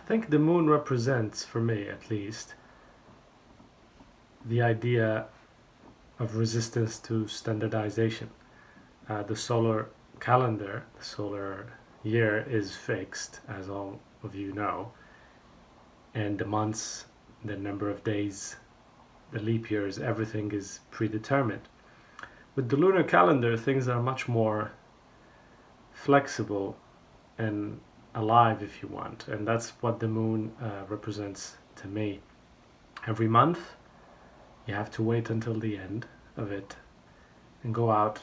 think the moon represents, for me at least, the idea of resistance to standardization. The solar calendar, the solar year is fixed, as all of you know, and the months, the number of days, the leap years, everything is predetermined. With the lunar calendar, things are much more flexible and alive, if you want, and that's what the moon represents to me. Every month, you have to wait until the end of it and go out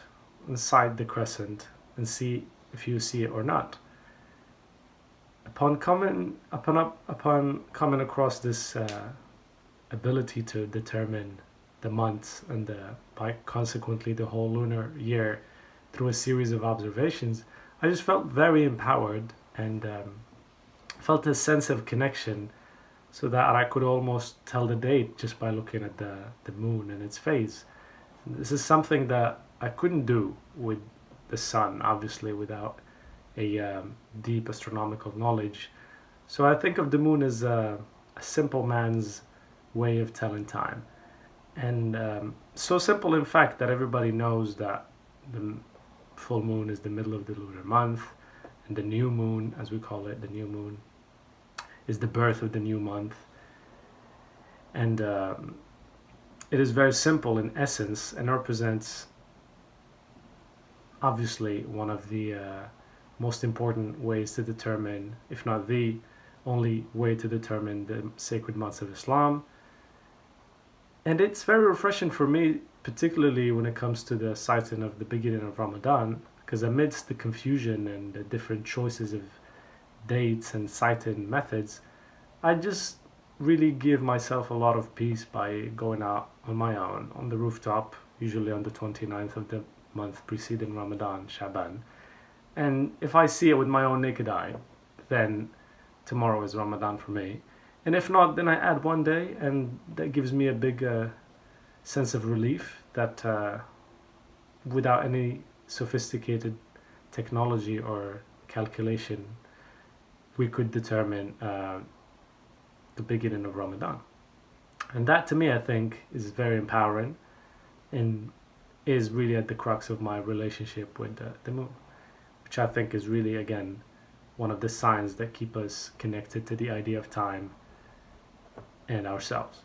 inside the crescent and see if you see it or not. Upon coming across this ability to determine the months and by consequently the whole lunar year through a series of observations, I just felt very empowered and felt a sense of connection, so that I could almost tell the date just by looking at the moon and its phase. This is something that I couldn't do with the sun, obviously, without a deep astronomical knowledge. So I think of the moon as a simple man's way of telling time. And so simple, in fact, that everybody knows that the full moon is the middle of the lunar month, and the new moon, as we call it, the new moon, is the birth of the new month. And it is very simple in essence and represents, obviously, one of the most important ways to determine, if not the only way to determine, the sacred months of Islam. And it's very refreshing for me, particularly when it comes to the sighting of the beginning of Ramadan, because amidst the confusion and the different choices of dates and sighting methods, I just really give myself a lot of peace by going out on my own on the rooftop, usually on the 29th of the month preceding Ramadan, Shaban. And if I see it with my own naked eye, then tomorrow is Ramadan for me. And if not, then I add one day, and that gives me a big sense of relief that without any sophisticated technology or calculation, we could determine the beginning of Ramadan. And that, to me, I think, is very empowering and is really at the crux of my relationship with the moon, which I think is really, again, one of the signs that keep us connected to the idea of time and ourselves.